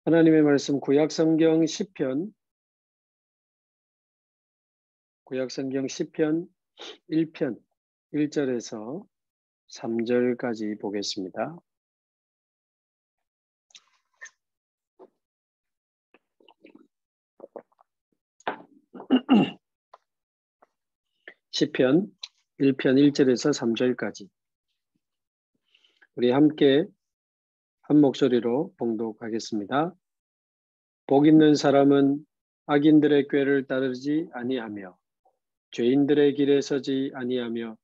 하나님의 말씀 구약성경 시편 1편 1절에서 3절까지 보겠습니다. 시편 1편 1절에서 3절까지 우리 함께 한 목소리로 봉독하겠습니다. 복 있는 사람은 악인들의 꾀를 따르지 아니하며 죄인들의 길에 서지 아니하며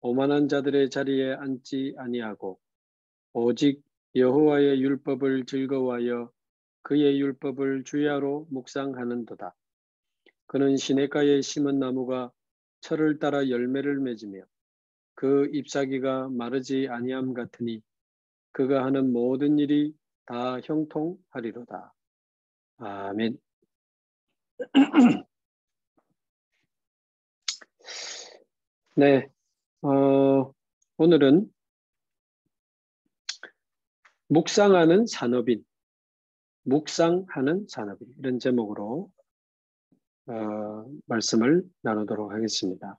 오만한 자들의 자리에 앉지 아니하고 오직 여호와의 율법을 즐거워하여 그의 율법을 주야로 묵상하는도다. 그는 시냇가에 심은 나무가 철을 따라 열매를 맺으며 그 잎사귀가 마르지 아니함 같으니 그가 하는 모든 일이 다 형통하리로다. 아멘. 네, 오늘은 묵상하는 산업인 이런 제목으로 말씀을 나누도록 하겠습니다.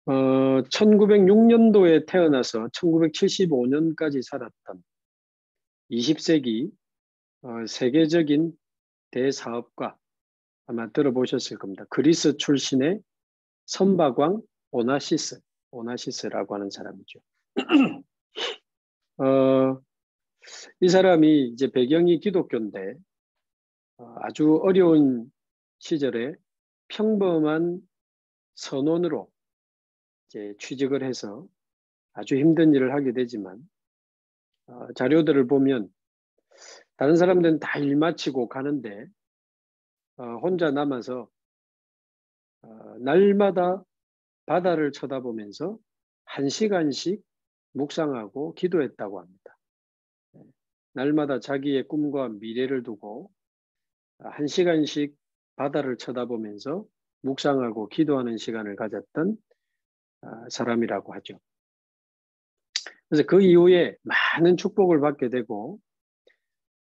1906년도에 태어나서 1975년까지 살았던 20세기 세계적인 대사업가, 아마 들어보셨을 겁니다. 그리스 출신의 선박왕 오나시스라고 하는 사람이죠. 이 사람이 이제 배경이 기독교인데 아주 어려운 시절에 평범한 선원으로 이제 취직을 해서 아주 힘든 일을 하게 되지만 자료들을 보면 다른 사람들은 다 일 마치고 가는데 혼자 남아서 날마다 바다를 쳐다보면서 1시간씩 묵상하고 기도했다고 합니다. 날마다 자기의 꿈과 미래를 두고 1시간씩 바다를 쳐다보면서 묵상하고 기도하는 시간을 가졌던 사람이라고 하죠. 그래서 그 이후에 많은 축복을 받게 되고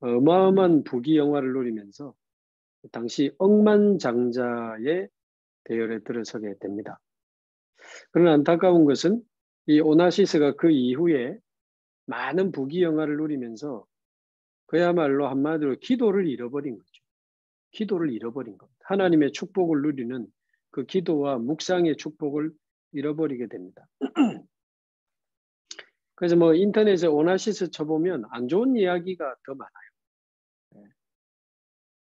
어마어마한 부귀영화를 누리면서 당시 억만장자의 대열에 들어서게 됩니다. 그러나 안타까운 것은 이 오나시스가 그 이후에 많은 부귀영화를 누리면서 그야말로 한마디로 기도를 잃어버린 거죠. 기도를 잃어버린 겁니다. 하나님의 축복을 누리는 그 기도와 묵상의 축복을 잃어버리게 됩니다. 그래서 뭐 인터넷에 오나시스 쳐보면 안 좋은 이야기가 더 많아요.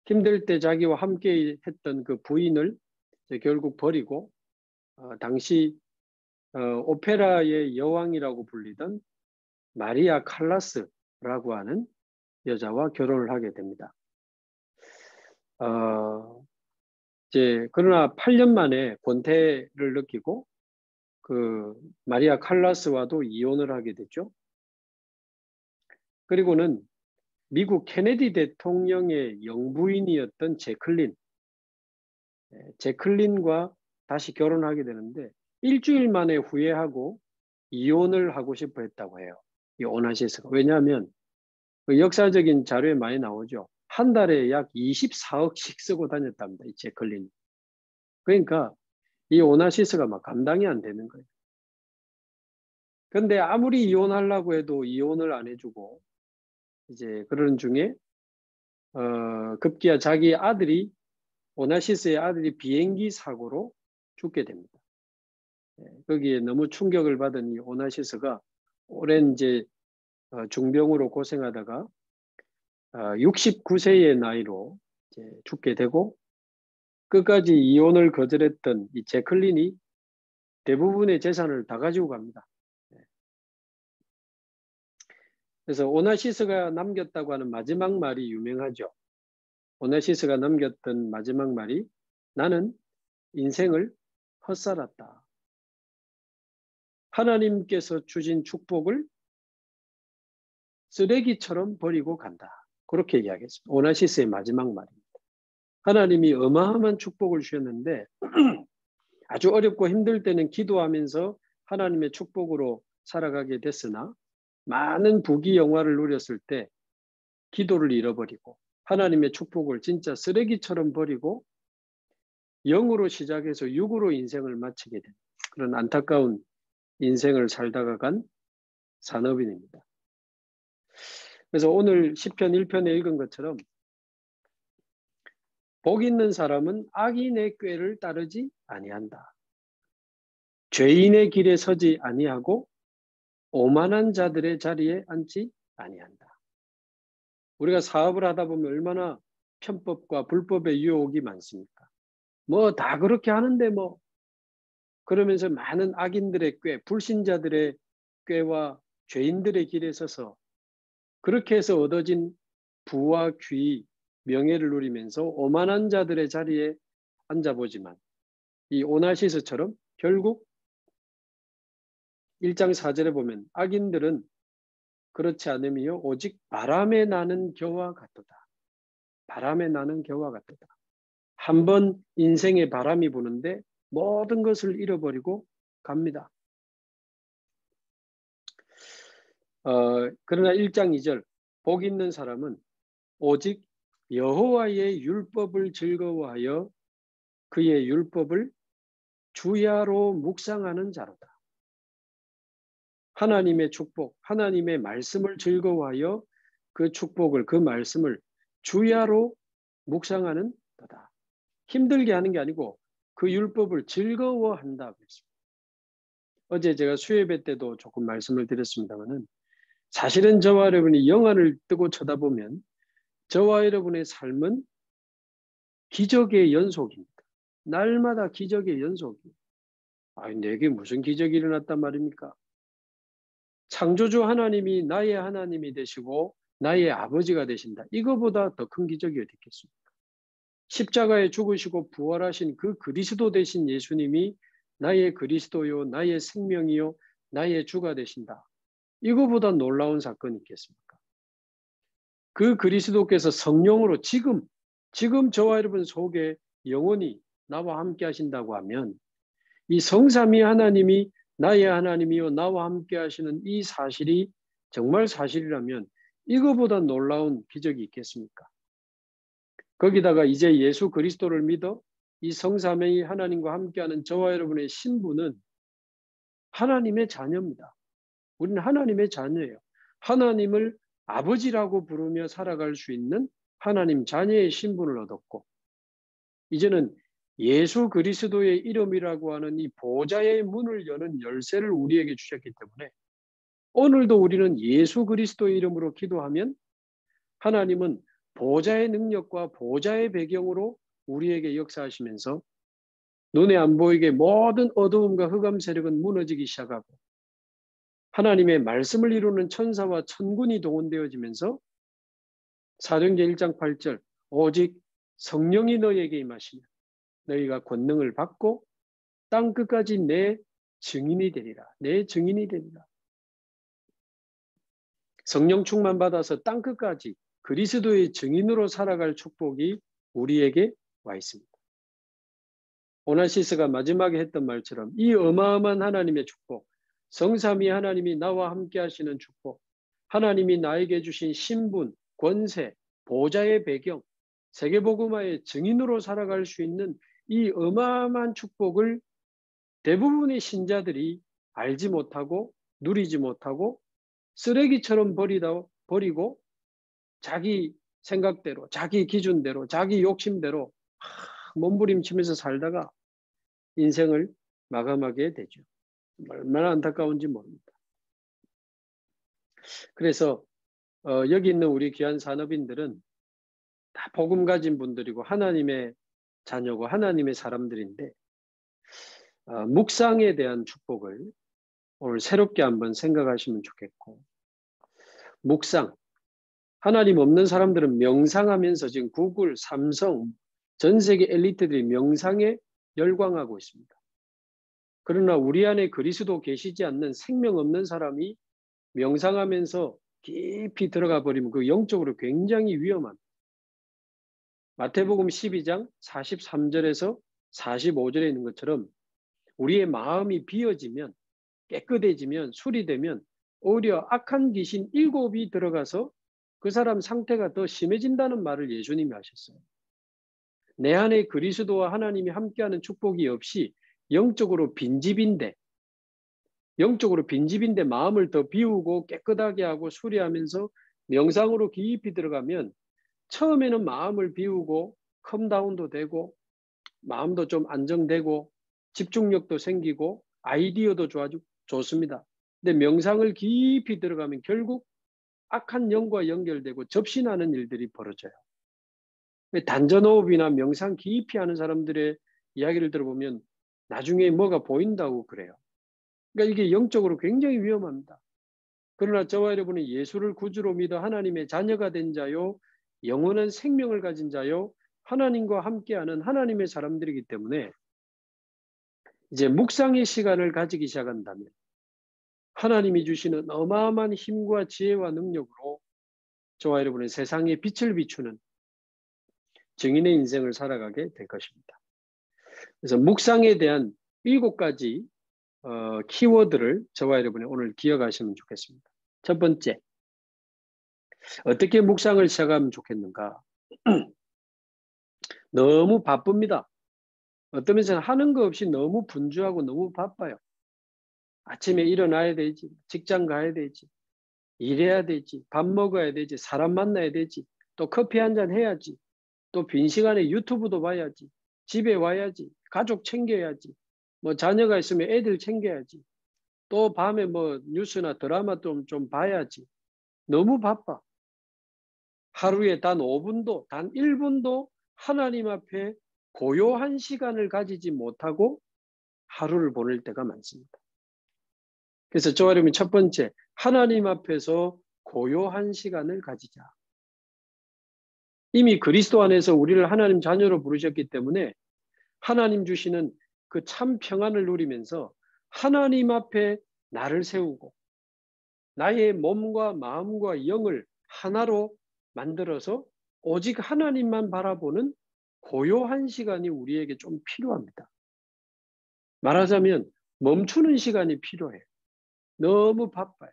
힘들 때 자기와 함께 했던 그 부인을 결국 버리고 당시 오페라의 여왕이라고 불리던 마리아 칼라스라고 하는 여자와 결혼을 하게 됩니다. 그러나 8년 만에 권태를 느끼고 그 마리아 칼라스와도 이혼을 하게 됐죠. 그리고는 미국 케네디 대통령의 영부인이었던 제클린과 다시 결혼하게 되는데 일주일 만에 후회하고 이혼을 하고 싶어 했다고 해요. 이 오나시스가. 왜냐하면 그 역사적인 자료에 많이 나오죠. 한 달에 약 24억씩 쓰고 다녔답니다. 이 제클린. 그러니까 이 오나시스가 막 감당이 안 되는 거예요. 근데 아무리 이혼하려고 해도 이혼을 안 해주고 이제 그런 중에 급기야 자기 아들이 오나시스의 아들이 비행기 사고로 죽게 됩니다. 거기에 너무 충격을 받은 이 오나시스가 오랜 이제 중병으로 고생하다가 69세의 나이로 이제 죽게 되고 끝까지 이혼을 거절했던 이 제클린이 대부분의 재산을 다 가지고 갑니다. 그래서 오나시스가 남겼다고 하는 마지막 말이 유명하죠. 오나시스가 남겼던 마지막 말이 나는 인생을 헛살았다. 하나님께서 주신 축복을 쓰레기처럼 버리고 간다. 그렇게 이야기했습니다. 오나시스의 마지막 말입니다. 하나님이 어마어마한 축복을 주셨는데 아주 어렵고 힘들 때는 기도하면서 하나님의 축복으로 살아가게 됐으나 많은 부귀영화를 누렸을 때 기도를 잃어버리고 하나님의 축복을 진짜 쓰레기처럼 버리고 영으로 시작해서 육으로 인생을 마치게 된 그런 안타까운 인생을 살다가 간 산업인입니다. 그래서 오늘 시편 1편에 읽은 것처럼 복 있는 사람은 악인의 꾀를 따르지 아니한다. 죄인의 길에 서지 아니하고 오만한 자들의 자리에 앉지 아니한다. 우리가 사업을 하다 보면 얼마나 편법과 불법의 유혹이 많습니까? 뭐 다 그렇게 하는데 뭐 그러면서 많은 악인들의 꾀, 불신자들의 꾀와 죄인들의 길에 서서 그렇게 해서 얻어진 부와 귀, 명예를 누리면서 오만한 자들의 자리에 앉아보지만 이 오나시스처럼 결국 1장 4절에 보면 악인들은 그렇지 않으며 오직 바람에 나는 겨와 같도다. 바람에 나는 겨와 같도다. 한번 인생에 바람이 부는데 모든 것을 잃어버리고 갑니다. 그러나 1장 2절 복 있는 사람은 오직 여호와의 율법을 즐거워하여 그의 율법을 주야로 묵상하는 자로다. 하나님의 축복, 하나님의 말씀을 즐거워하여 그 축복을, 그 말씀을 주야로 묵상하는 거다. 힘들게 하는 게 아니고 그 율법을 즐거워한다고 했습니다. 어제 제가 수요예배 때도 조금 말씀을 드렸습니다만은 사실은 저와 여러분이 영안을 뜨고 쳐다보면 저와 여러분의 삶은 기적의 연속입니다. 날마다 기적의 연속이에요. 내게 무슨 기적이 일어났단 말입니까? 창조주 하나님이 나의 하나님이 되시고 나의 아버지가 되신다. 이거보다 더 큰 기적이 어디 있겠습니까? 십자가에 죽으시고 부활하신 그 그리스도 되신 예수님이 나의 그리스도요, 나의 생명이요, 나의 주가 되신다. 이거보다 놀라운 사건이 있겠습니까? 그 그리스도께서 성령으로 지금 저와 여러분 속에 영원히 나와 함께 하신다고 하면 이 성삼위 하나님이 나의 하나님이요 나와 함께 하시는 이 사실이 정말 사실이라면 이거보다 놀라운 기적이 있겠습니까? 거기다가 이제 예수 그리스도를 믿어 이 성삼위 하나님과 함께하는 저와 여러분의 신분은 하나님의 자녀입니다. 우리는 하나님의 자녀예요. 하나님을 아버지라고 부르며 살아갈 수 있는 하나님 자녀의 신분을 얻었고 이제는 예수 그리스도의 이름이라고 하는 이 보좌의 문을 여는 열쇠를 우리에게 주셨기 때문에 오늘도 우리는 예수 그리스도의 이름으로 기도하면 하나님은 보좌의 능력과 보좌의 배경으로 우리에게 역사하시면서 눈에 안 보이게 모든 어두움과 흑암 세력은 무너지기 시작하고 하나님의 말씀을 이루는 천사와 천군이 동원되어지면서 사도행전 1장 8절 오직 성령이 너희에게 임하시면 너희가 권능을 받고 땅 끝까지 내 증인이 되리라. 내 증인이 되리라. 성령 충만 받아서 땅 끝까지 그리스도의 증인으로 살아갈 축복이 우리에게 와 있습니다. 오나시스가 마지막에 했던 말처럼 이 어마어마한 하나님의 축복, 성삼위 하나님이 나와 함께 하시는 축복, 하나님이 나에게 주신 신분, 권세, 보좌의 배경, 세계복음화의 증인으로 살아갈 수 있는 이 어마어마한 축복을 대부분의 신자들이 알지 못하고 누리지 못하고 쓰레기처럼 버리고 자기 생각대로, 자기 기준대로, 자기 욕심대로 몸부림치면서 살다가 인생을 마감하게 되죠. 얼마나 안타까운지 모릅니다. 그래서 여기 있는 우리 귀한 산업인들은 다 복음 가진 분들이고 하나님의 자녀고 하나님의 사람들인데 묵상에 대한 축복을 오늘 새롭게 한번 생각하시면 좋겠고 묵상, 하나님 없는 사람들은 명상하면서 지금 구글, 삼성, 전 세계 엘리트들이 명상에 열광하고 있습니다. 그러나 우리 안에 그리스도 계시지 않는 생명 없는 사람이 명상하면서 깊이 들어가 버리면 그 영적으로 굉장히 위험합니다. 마태복음 12장 43절에서 45절에 있는 것처럼 우리의 마음이 비어지면 깨끗해지면 수리되면 오히려 악한 귀신 7이 들어가서 그 사람 상태가 더 심해진다는 말을 예수님이 하셨어요. 내 안에 그리스도와 하나님이 함께하는 축복이 없이 영적으로 빈집인데 마음을 더 비우고 깨끗하게 하고 수리하면서 명상으로 깊이 들어가면 처음에는 마음을 비우고 컴다운도 되고 마음도 좀 안정되고 집중력도 생기고 아이디어도 좋습니다. 근데 명상을 깊이 들어가면 결국 악한 영과 연결되고 접신하는 일들이 벌어져요. 단전호흡이나 명상 깊이 하는 사람들의 이야기를 들어보면 나중에 뭐가 보인다고 그래요. 그러니까 이게 영적으로 굉장히 위험합니다. 그러나 저와 여러분은 예수를 구주로 믿어 하나님의 자녀가 된 자요, 영원한 생명을 가진 자요, 하나님과 함께하는 하나님의 사람들이기 때문에 이제 묵상의 시간을 가지기 시작한다면 하나님이 주시는 어마어마한 힘과 지혜와 능력으로 저와 여러분의 세상에 빛을 비추는 증인의 인생을 살아가게 될 것입니다. 그래서 묵상에 대한 7가지 키워드를 저와 여러분이 오늘 기억하시면 좋겠습니다. 첫 번째, 어떻게 묵상을 시작하면 좋겠는가? 너무 바쁩니다. 어떤 면에서는 하는 거 없이 너무 분주하고 너무 바빠요. 아침에 일어나야 되지, 직장 가야 되지, 일해야 되지, 밥 먹어야 되지, 사람 만나야 되지, 또 커피 한잔 해야지, 또 빈 시간에 유튜브도 봐야지, 집에 와야지, 가족 챙겨야지, 뭐 자녀가 있으면 애들 챙겨야지, 또 밤에 뭐 뉴스나 드라마 좀 봐야지. 너무 바빠. 하루에 단 5분도, 단 1분도 하나님 앞에 고요한 시간을 가지지 못하고 하루를 보낼 때가 많습니다. 그래서 저와 여러분 첫 번째, 하나님 앞에서 고요한 시간을 가지자. 이미 그리스도 안에서 우리를 하나님 자녀로 부르셨기 때문에 하나님 주시는 그 참 평안을 누리면서 하나님 앞에 나를 세우고 나의 몸과 마음과 영을 하나로 만들어서 오직 하나님만 바라보는 고요한 시간이 우리에게 좀 필요합니다. 말하자면 멈추는 시간이 필요해요. 너무 바빠요.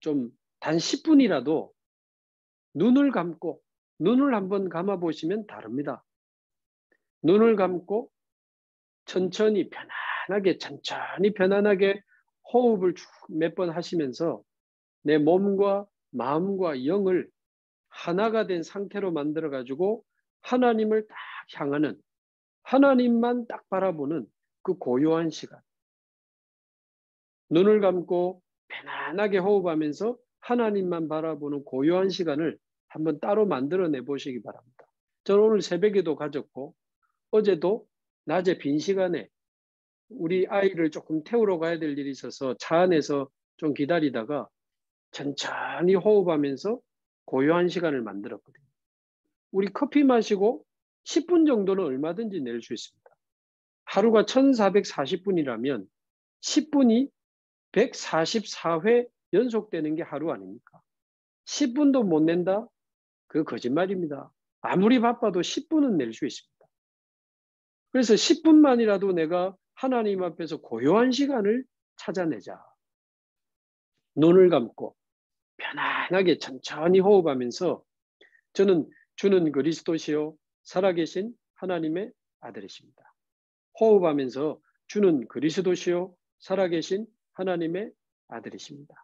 좀 단 10분이라도 눈을 감고 눈을 한번 감아 보시면 다릅니다. 눈을 감고 천천히 편안하게 호흡을 쭉 몇 번 하시면서 내 몸과 마음과 영을 하나가 된 상태로 만들어 가지고 하나님을 딱 향하는, 하나님만 딱 바라보는 그 고요한 시간. 눈을 감고 편안하게 호흡하면서 하나님만 바라보는 고요한 시간을 한번 따로 만들어내 보시기 바랍니다. 저는 오늘 새벽에도 가졌고 어제도 낮에 빈 시간에 우리 아이를 조금 태우러 가야 될 일이 있어서 차 안에서 좀 기다리다가 천천히 호흡하면서 고요한 시간을 만들었거든요. 우리 커피 마시고 10분 정도는 얼마든지 낼 수 있습니다. 하루가 1440분이라면 10분이 144회 연속되는 게 하루 아닙니까? 10분도 못 낸다? 그거 거짓말입니다. 아무리 바빠도 10분은 낼 수 있습니다. 그래서 10분만이라도 내가 하나님 앞에서 고요한 시간을 찾아내자. 눈을 감고 편안하게 천천히 호흡하면서 저는 주는 그리스도시요 살아계신 하나님의 아들이십니다. 호흡하면서 주는 그리스도시요 살아계신 하나님의 아들이십니다.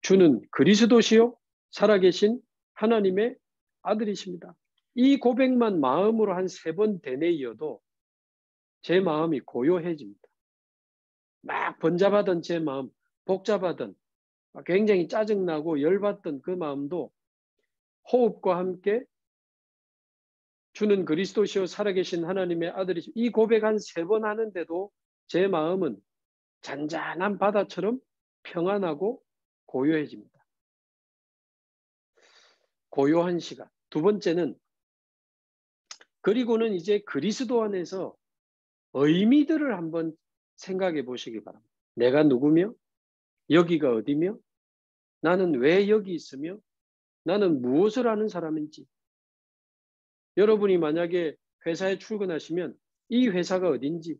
주는 그리스도시요 살아계신 하나님의 아들이십니다. 이 고백만 마음으로 한 3번 되뇌이어도 제 마음이 고요해집니다. 막 번잡하던 제 마음, 복잡하던 굉장히 짜증나고 열받던 그 마음도 호흡과 함께 주는 그리스도시요 살아계신 하나님의 아들이십니다. 이 고백 한 3번 하는데도 제 마음은 잔잔한 바다처럼 평안하고 고요해집니다. 고요한 시간. 두 번째는 그리고는 이제 그리스도 안에서 의미들을 한번 생각해 보시기 바랍니다. 내가 누구며? 여기가 어디며? 나는 왜 여기 있으며? 나는 무엇을 하는 사람인지. 여러분이 만약에 회사에 출근하시면 이 회사가 어딘지,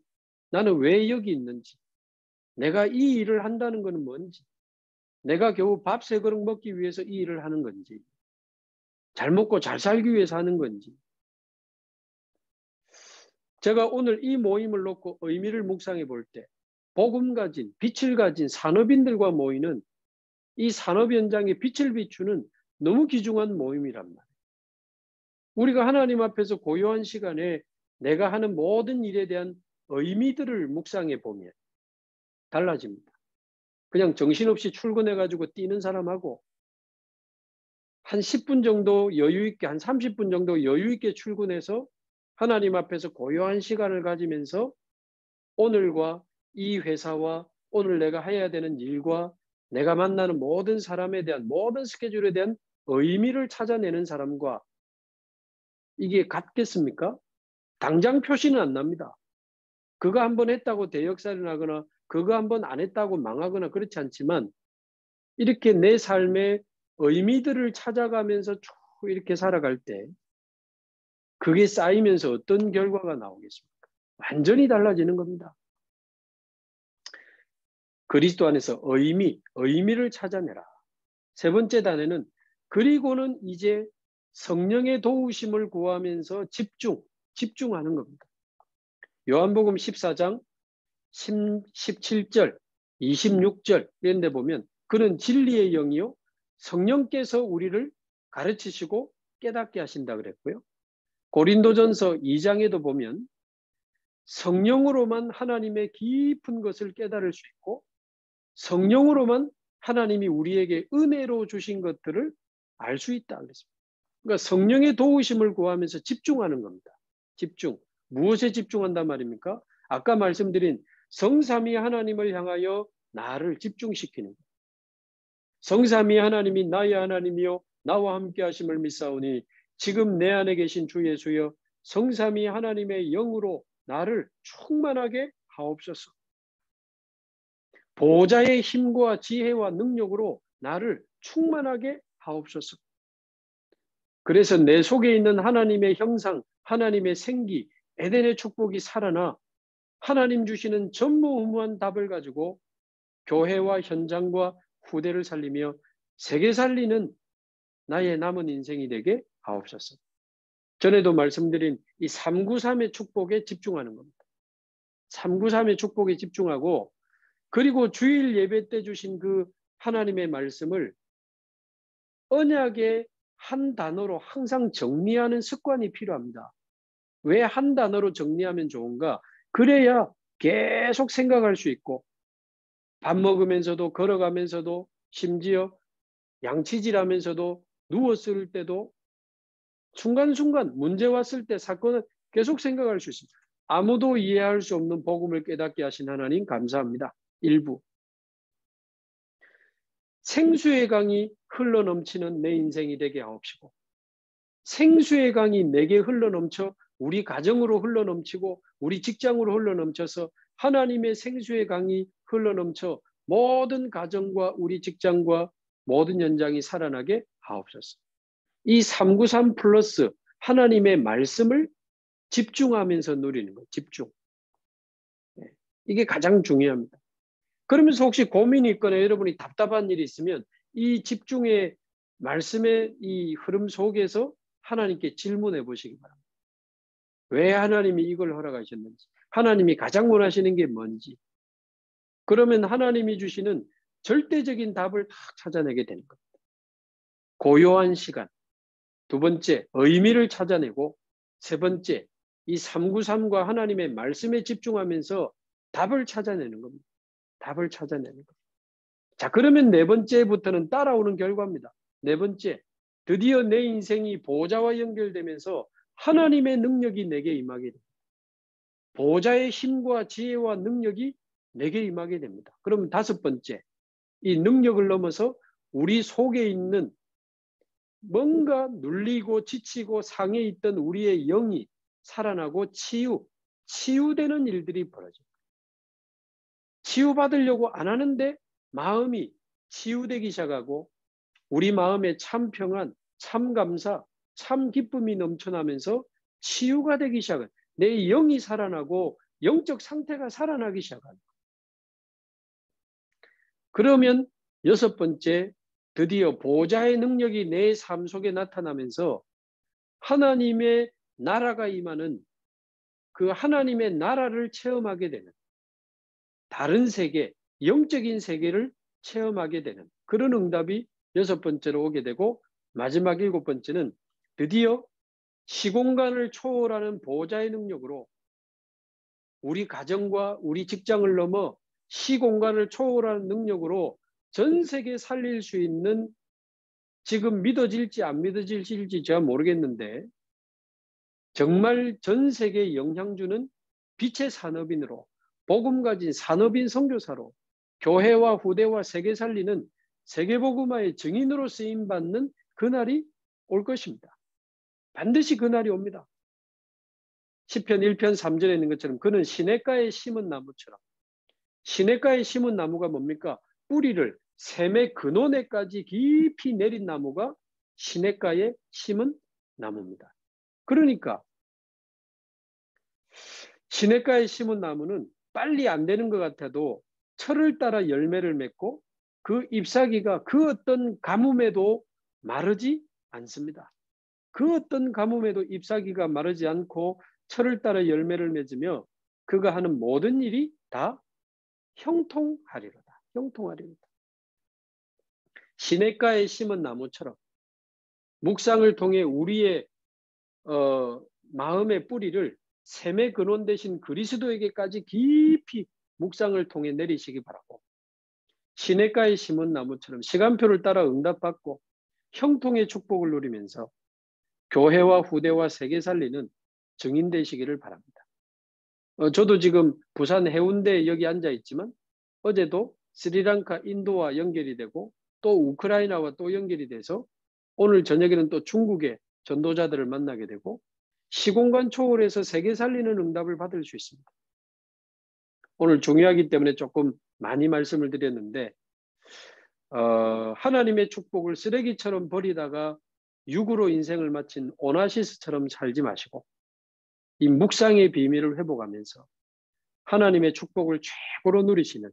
나는 왜 여기 있는지, 내가 이 일을 한다는 것은 뭔지, 내가 겨우 밥 세 그릇 먹기 위해서 이 일을 하는 건지, 잘 먹고 잘 살기 위해서 하는 건지. 제가 오늘 이 모임을 놓고 의미를 묵상해 볼 때 복음 가진, 빛을 가진 산업인들과 모이는 이 산업 현장에 빛을 비추는 너무 귀중한 모임이란 말이에요. 우리가 하나님 앞에서 고요한 시간에 내가 하는 모든 일에 대한 의미들을 묵상해 보면 달라집니다. 그냥 정신없이 출근해가지고 뛰는 사람하고 한 10분 정도 여유 있게, 한 30분 정도 여유 있게 출근해서 하나님 앞에서 고요한 시간을 가지면서 오늘과 이 회사와 오늘 내가 해야 되는 일과 내가 만나는 모든 사람에 대한 모든 스케줄에 대한 의미를 찾아내는 사람과 이게 같겠습니까? 당장 표시는 안 납니다. 그거 한번 했다고 대역살이 나거나 그거 한번 안 했다고 망하거나 그렇지 않지만 이렇게 내 삶의 의미들을 찾아가면서 쭉 이렇게 살아갈 때 그게 쌓이면서 어떤 결과가 나오겠습니까? 완전히 달라지는 겁니다. 그리스도 안에서 의미를 찾아내라. 세 번째 단에는 그리고는 이제 성령의 도우심을 구하면서 집중하는 겁니다. 요한복음 14장 17절, 26절 이런 데 보면 그는 진리의 영이요 성령께서 우리를 가르치시고 깨닫게 하신다 그랬고요. 고린도전서 2장에도 보면 성령으로만 하나님의 깊은 것을 깨달을 수 있고 성령으로만 하나님이 우리에게 은혜로 주신 것들을 알 수 있다 그랬습니다. 그러니까 성령의 도우심을 구하면서 집중하는 겁니다. 집중. 무엇에 집중한단 말입니까? 아까 말씀드린 성삼위 하나님을 향하여 나를 집중시키는 것. 성삼위 하나님이 나의 하나님이요 나와 함께 하심을 믿사오니 지금 내 안에 계신 주 예수여 성삼위 하나님의 영으로 나를 충만하게 하옵소서. 보좌의 힘과 지혜와 능력으로 나를 충만하게 하옵소서. 그래서 내 속에 있는 하나님의 형상, 하나님의 생기, 에덴의 축복이 살아나 하나님 주시는 전무후무한 답을 가지고 교회와 현장과 후대를 살리며 세계 살리는 나의 남은 인생이 되게 하옵소서. 전에도 말씀드린 이 393의 축복에 집중하는 겁니다. 393의 축복에 집중하고 그리고 주일 예배 때 주신 그 하나님의 말씀을 언약의 한 단어로 항상 정리하는 습관이 필요합니다. 왜 한 단어로 정리하면 좋은가? 그래야 계속 생각할 수 있고 밥 먹으면서도 걸어가면서도 심지어 양치질하면서도 누웠을 때도 순간순간 문제 왔을 때 사건을 계속 생각할 수 있습니다. 아무도 이해할 수 없는 복음을 깨닫게 하신 하나님 감사합니다. 1부. 생수의 강이 흘러넘치는 내 인생이 되게 하옵시고 생수의 강이 내게 흘러넘쳐 우리 가정으로 흘러넘치고 우리 직장으로 흘러넘쳐서 하나님의 생수의 강이 흘러넘쳐 모든 가정과 우리 직장과 모든 현장이 살아나게 하옵소서. 이 393 플러스 하나님의 말씀을 집중하면서 누리는 것, 집중. 이게 가장 중요합니다. 그러면서 혹시 고민이 있거나 여러분이 답답한 일이 있으면 이 집중의 말씀의 이 흐름 속에서 하나님께 질문해 보시기 바랍니다. 왜 하나님이 이걸 허락하셨는지, 하나님이 가장 원하시는 게 뭔지. 그러면 하나님이 주시는 절대적인 답을 다 찾아내게 되는 겁니다. 고요한 시간. 두 번째, 의미를 찾아내고 세 번째, 이 393과 하나님의 말씀에 집중하면서 답을 찾아내는 겁니다. 답을 찾아내는 겁니다. 자, 그러면 네 번째부터는 따라오는 결과입니다. 네 번째, 드디어 내 인생이 보좌와 연결되면서 하나님의 능력이 내게 임하게 됩니다. 보좌의 힘과 지혜와 능력이 내게 임하게 됩니다. 그럼 다섯 번째, 이 능력을 넘어서 우리 속에 있는 뭔가 눌리고 지치고 상해 있던 우리의 영이 살아나고 치유되는 일들이 벌어집니다. 치유받으려고 안 하는데 마음이 치유되기 시작하고 우리 마음에 참 평안, 참 감사, 참 기쁨이 넘쳐나면서 치유가 되기 시작한 내 영이 살아나고 영적 상태가 살아나기 시작합니다. 그러면 여섯 번째, 드디어 보좌의 능력이 내 삶 속에 나타나면서 하나님의 나라가 임하는 그 하나님의 나라를 체험하게 되는 다른 세계, 영적인 세계를 체험하게 되는 그런 응답이 여섯 번째로 오게 되고 마지막 일곱 번째는 드디어 시공간을 초월하는 보좌의 능력으로 우리 가정과 우리 직장을 넘어 시공간을 초월하는 능력으로 전 세계 살릴 수 있는 지금 믿어질지 안 믿어질지 제가 모르겠는데 정말 전 세계에 영향 주는 빛의 산업인으로 복음 가진 산업인 선교사로 교회와 후대와 세계 살리는 세계복음화의 증인으로 쓰임받는 그날이 올 것입니다. 반드시 그날이 옵니다. 시편 1편 3절에 있는 것처럼 그는 시냇가에 심은 나무처럼 시냇가에 심은 나무가 뭡니까? 뿌리를 샘의 근원에까지 깊이 내린 나무가 시냇가에 심은 나무입니다. 그러니까 시냇가에 심은 나무는 빨리 안 되는 것 같아도 철을 따라 열매를 맺고 그 잎사귀가 그 어떤 가뭄에도 마르지 않습니다. 그 어떤 가뭄에도 잎사귀가 마르지 않고 철을 따라 열매를 맺으며 그가 하는 모든 일이 다 형통하리로다. 형통하리로다. 시냇가에 심은 나무처럼 묵상을 통해 우리의 마음의 뿌리를 샘의 근원 대신 그리스도에게까지 깊이 묵상을 통해 내리시기 바라고 시냇가에 심은 나무처럼 시간표를 따라 응답받고 형통의 축복을 누리면서 교회와 후대와 세계 살리는 증인 되시기를 바랍니다. 저도 지금 부산 해운대에 여기 앉아 있지만 어제도 스리랑카, 인도와 연결이 되고 또 우크라이나와 또 연결이 돼서 오늘 저녁에는 또 중국의 전도자들을 만나게 되고 시공간 초월해서 세계 살리는 응답을 받을 수 있습니다. 오늘 중요하기 때문에 조금 많이 말씀을 드렸는데 하나님의 축복을 쓰레기처럼 버리다가 육으로 인생을 마친 오나시스처럼 살지 마시고 이 묵상의 비밀을 회복하면서 하나님의 축복을 최고로 누리시는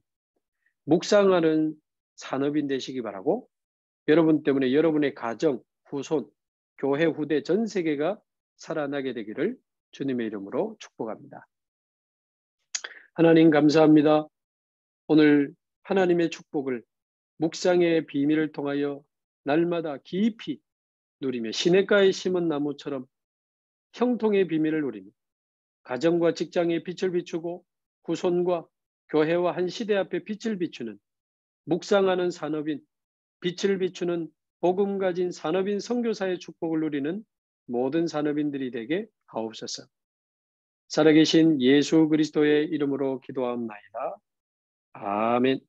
묵상하는 산업인 되시기 바라고 여러분 때문에 여러분의 가정, 후손, 교회, 후대 전 세계가 살아나게 되기를 주님의 이름으로 축복합니다. 하나님 감사합니다. 오늘 하나님의 축복을 묵상의 비밀을 통하여 날마다 깊이 누리며 시냇가에 심은 나무처럼 형통의 비밀을 누리며 가정과 직장에 빛을 비추고 후손과 교회와 한 시대 앞에 빛을 비추는 묵상하는 산업인, 빛을 비추는 복음 가진 산업인 선교사의 축복을 누리는 모든 산업인들이 되게 하옵소서. 살아계신 예수 그리스도의 이름으로 기도하옵나이다. 아멘.